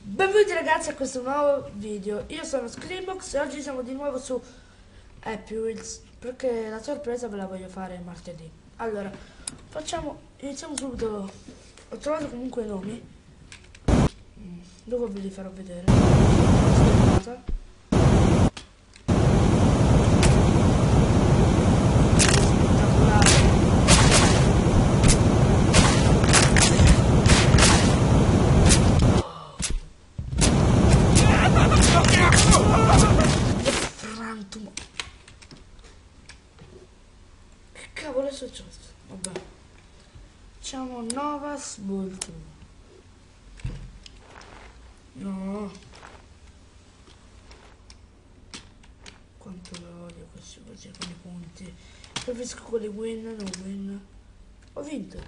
Benvenuti ragazzi a questo nuovo video. Io sono Screambox e oggi siamo di nuovo su Happy Wheels perché la sorpresa ve la voglio fare martedì. Allora, iniziamo subito. Ho trovato comunque i nomi. Dopo ve li farò vedere. Che cavolo è successo? Vabbè. Facciamo Novas Voltu. No. Quanto lo odio questi così con i punti. Preferisco quelli win, non win. Ho vinto.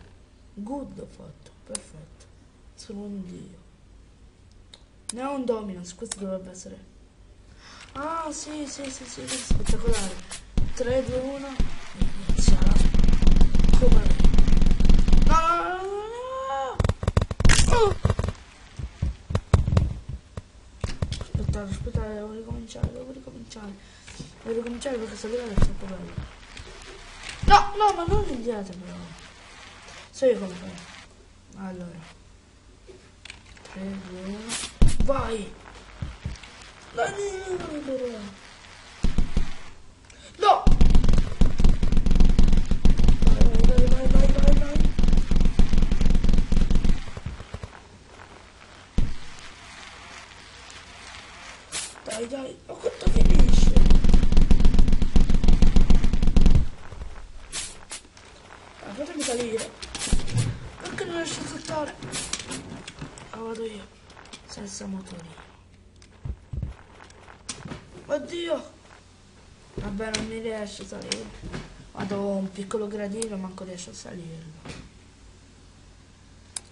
Good ho fatto. Perfetto. Sono un dio. Ne ho un dominance, questo dovrebbe essere. Ah sì, spettacolare. 3, 2, 1. Inizia. Come? No. Aspettate, devo ricominciare perché sta livello è troppo bello. No, ma non indietro però. So io come fare. Allora. 3, 2, 1. Vai! No! Vai! Dai, ma quanto finisce? Fatemi salire. Perché non riesco a saltare? Vado io. Senza motorino. Oddio! Vabbè, non mi riesce a salire. Vado un piccolo gradino, manco riesco a salirlo.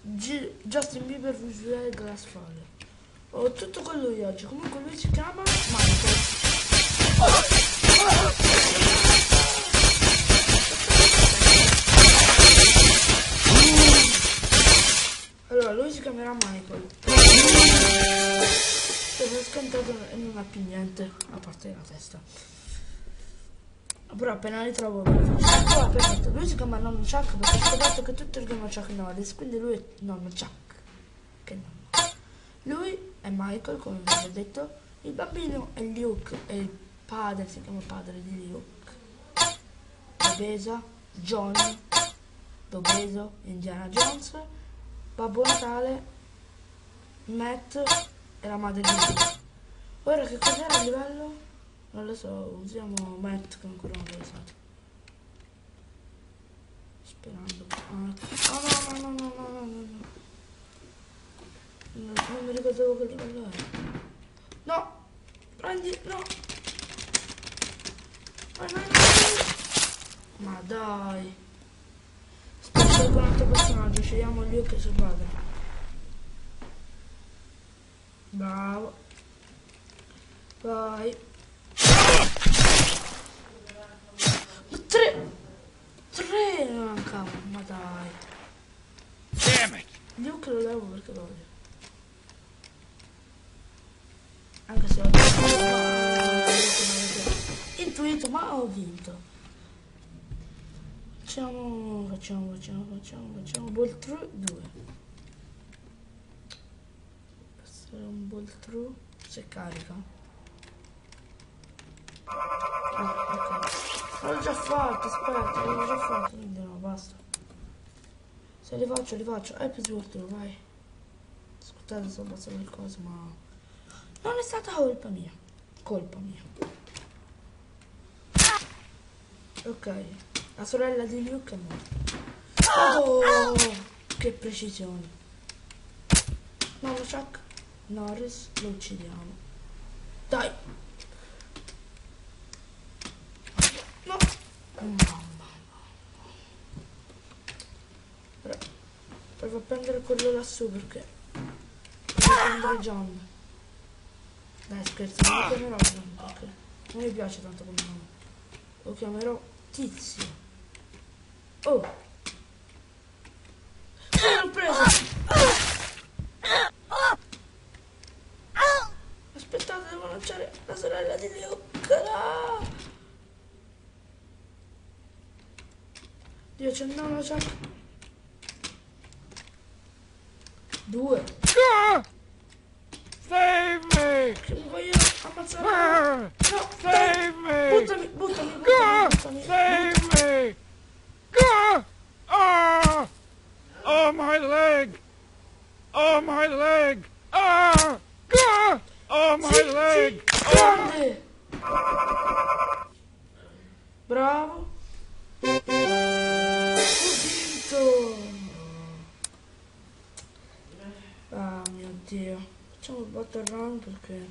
Justin Bieber visuale Glass Faller. Ho tutto con lui oggi. Comunque lui si chiama Michael. Allora, lui si chiamerà Michael. Sono scantato e non ha più niente a parte la testa. Però appena li trovo perfetto. Lui si chiama nonno Chuck perché ho scoperto che tutti si chiamano Chuck Norris, quindi lui è nonno Chuck. Che nonno. Lui è Michael, come vi ho detto. Il bambino è Luke e il padre si chiama padre di Luke. Obesa, Johnny, Dobeso, Indiana Jones, Babbo Natale, Matt e la madre di Luke. Ora che cos'era il livello? Non lo so, usiamo Matt che ancora non l'ho usato. Sperando. No. Non mi ricordavo che livello era. No! Prendi, no! Vai. Ma dai! Aspetta con un altro personaggio, scegliamo Luke e suo padre. Bravo. Vai. 3 mancava, ma dai. Luke lo levo perché lo odio. Anche se ho intuito, ma ho vinto. Facciamo ball through 2. Può essere un ball through se carica. Ok. L'ho già fatto, aspetta, quindi no, basta. Se li faccio, è più giusto, vai. Scusate se ho abbassato il coso, ma non è stata colpa mia. Ok, la sorella di Luke è morta. Oh, che precisione. No, Chuck Norris lo uccidiamo. Dai. No. Provo a prendere quello lassù perché devo prendere John. Dai, scherzo, non lo chiamerò John perché non mi piace tanto come nome. Lo chiamerò Tizio. Oh, l'ho preso. devo lanciare la sorella di Luke. No! Dio, c'è un nono, c'è 2. Save me! Che mi voglio ammazzare. No, Save me! buttami. Save me! Ah! Oh, my leg! Oh, my leg! Ah! Oh, my leg! Grande! Bravo! Ho vinto! Ah mio Dio! Facciamo il battle run perché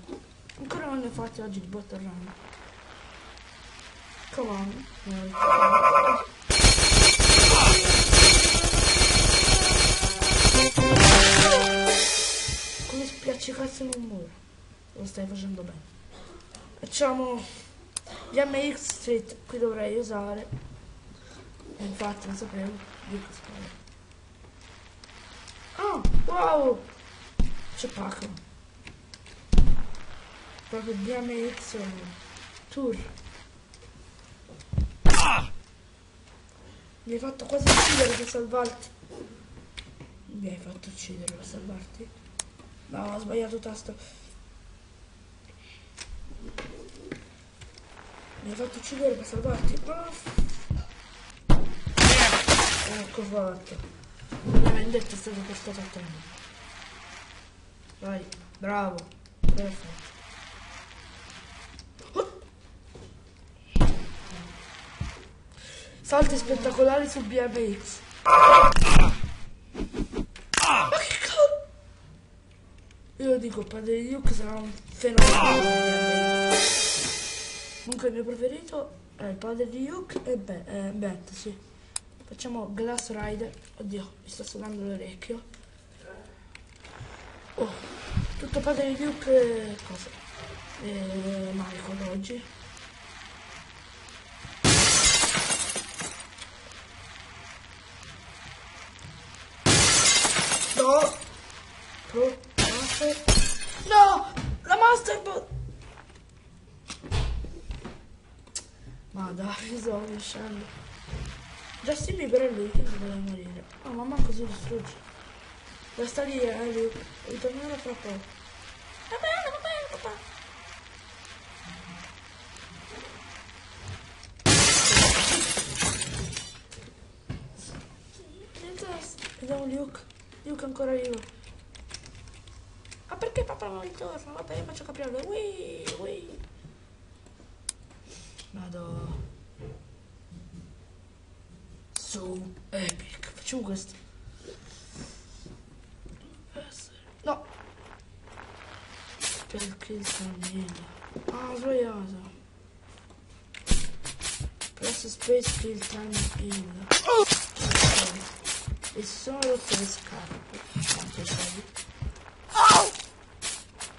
ancora non ne ho fatti oggi il battle run. Come on! Come spiaccicazzo in un muro. Lo stai facendo bene. Facciamo gli MX Street. Qui dovrei usare. Infatti non sapevo di cosa fare. Oh, wow! C'è Paco. Proprio BMX Tour. Mi hai fatto quasi uccidere per salvarti. Mi hai fatto uccidere per salvarti? No, ho sbagliato tasto. Mi hai fatto uccidere per salvarti. Ecco fatto. La vendetta è stata portata a termine. Vai, bravo. Perfetto. Salti spettacolari su BMX. Ma che cazzo? Io dico, padre di Luke sarà un fenomeno. Comunque il mio preferito è il padre di Luke e Beth, sì. Facciamo Glass Rider. Oddio, mi sta suonando l'orecchio. Oh, tutto padre di Luke e cosa? E Michael oggi. No! No! La Masterball! Ma dai, sto riuscendo. Justin Bieber è lui che deve morire. Oh, ma manco si distrugge. Resta lì, Luke. Ritornerà fra poco. Va bene, papà. Vediamo Luke. Luke è ancora vivo. Ma perché papà non ritorna? Vabbè, io faccio capriole. Ui. Madò. So epic. Facciamo questo. No. Perché il cammino? Ah, ho sbagliato. Press space kill time in. E si sono rotte le scarpe. Quanto sai?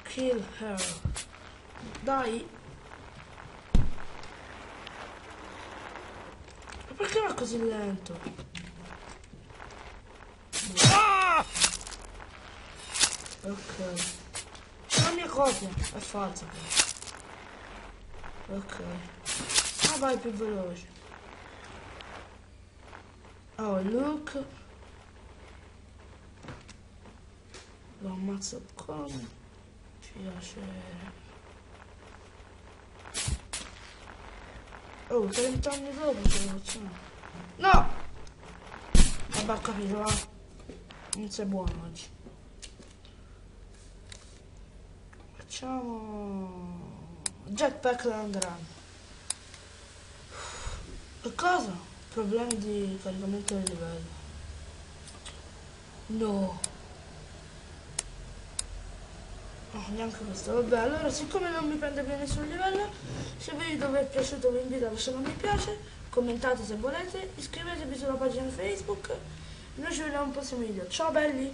Kill her. Dai. Ma perché va così lento? Ok. C'è la mia copia. È falsa. Ok. Ah, vai più veloce. Oh, Luke. Lo ammazzo come piacere. Oh, 30 anni dopo ce lo facciamo. No! Vabbè, ho capito, va. Non sei buono oggi. Facciamo Jetpack Land Run. Che cosa? Problemi di caricamento del livello. No. Oh, neanche questo. Vabbè, allora siccome non mi prende più nessun livello, se il video vi è piaciuto vi invito a lasciare un mi piace, commentate se volete, iscrivetevi sulla pagina Facebook. Noi ci vediamo al prossimo video. Ciao belli!